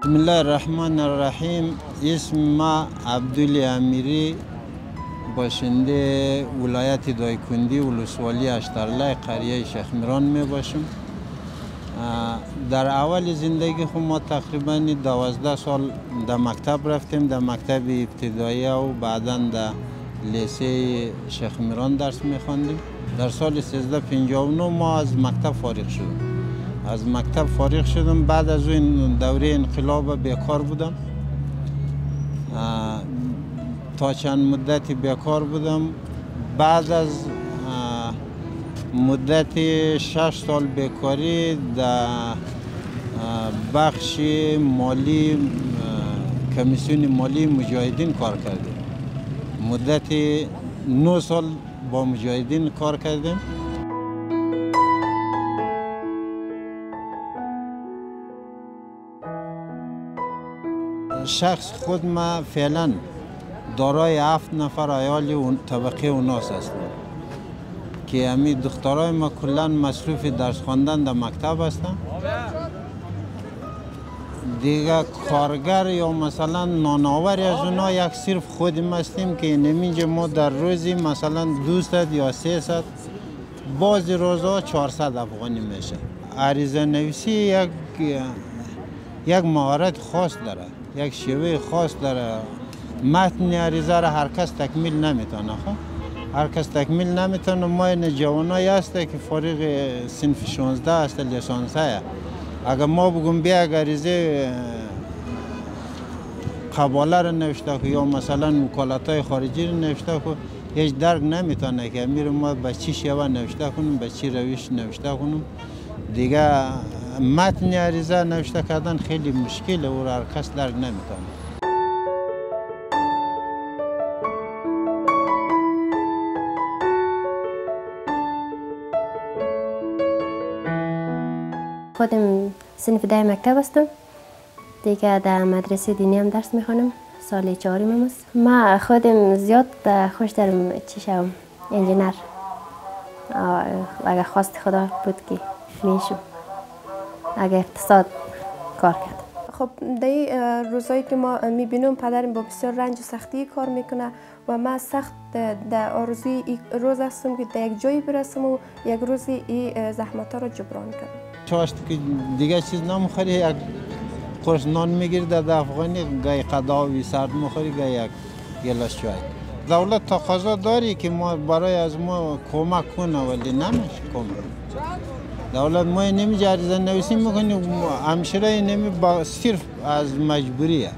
بسم الله الرحمن الرحیم. اسم ما عبدالله امیری، باشنده ولایت دایکندی ولسوالی اشترلای قریه شیخ میران می باشم. در اول زندگی خود ما تقریبا 12 سال در مکتب رفتیم، در مکتب ابتدایی و بعدا در لیسه شیخ میران درس میخواندیم. در سال 1359 ما از مکتب فارغ شدیم. از مکتب فارغ شدم. بعد از این دوره انقلاب بیکار بودم. تا چند مدتی بیکار بودم. بعد از مدت 6 سال بیکاری در بخش مالی کمیسیون مالی مجاهدین کار کردیم. مدت 9 سال با مجاهدین کار کردیم. شخص خود ما فعلا دارای 7 نفر عیال طبقه اوناس هستم که امی دخترای ما کلا مصروف درس خواندن در مکتب هستن. دیگه کارگر یا مثلا نانآوری از اونا یک صرف خودم هستیم که نمی‌جا ما در روزی مثلا 200 یا 300 بعضی روزها 400 افغانی میشه. عریضه نویسی یک مهارت خاص داره، یک شیوه خاص داره. متن عریضه را هر کس تکمیل نمیتونه. هر کس تکمیل نمیتونه. ما این جوانایی هست که فارغ صنف 16 است، لیسانسه. اگر ما بگم بیا عریضه قباله را نوشته که یا مثلا وکالت‌های خارجی را نوشته که هیچ درک نمیتونه که امیر ما به چی شیوه نوشته کنیم، به چی روش نوشته کنیم. دیگه متن عریضه نوشته کردن خیلی مشکله و هر کس درک نمیتونه. خودم صنف 10 مکتب هستم. دیگه در مدرسه دینی هم درس میخوانم. سال 4م است. ما خودم زیاد خوش دارم چی شوم انجینر. اگه خواست خدا بود که میشم. اگه اقتصاد کار کرد. خب در روزایی که ما میبینم پدرم با بسیار رنج و سختی کار میکنه و من سخت در آرزوی این روز هستم که در یک جایی برسم و یک روزی این زحمت ها را جبران کنم. چاشت که دیگه چیز نمیخوری، یک قرص نان میگیری در افغانی، گای قداوی سرد میخوری، گای یک گلاس چای. دولت تقاضا داری که ما برای از ما کمک کنه ولی نمیشه کمک. دولت ما نمیشه عریضه نویسی میکنیم، همشیره نمی صرف از مجبوریه.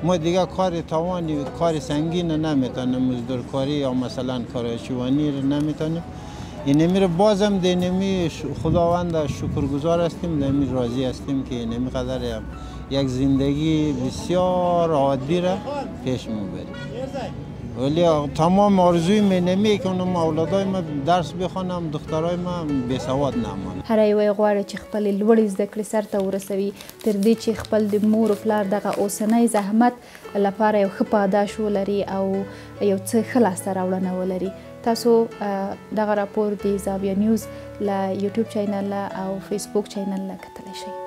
ما دیگه کار توانی، کار سنگین نمیتونیم، مزدورکاری یا مثلا کارچوانی رو نمیتونیم. این نمی رو بازم دینمی خداوند شکرگزار هستیم، دینمی راضی هستیم که نمی قدر یک زندگی بسیار عادی را پیش میبریم. ولی تمام آرزوی من نمی کنم اولادای ما درس بخوانم، دخترای ما بسواد نمانه. هر یو غواړي چې خپل لوړې زده کړې سرته ورسوي تر دې چې خپل د مور او پلار دغه اوسنی زحمت لپاره یو ښه پاداش ولري او یو څه ښه لاسته راوړنه ولري. تاسو دغه راپور د زاویه نیوز له یوټیوب چینل او فیسبوک چینل له کتلی شئ.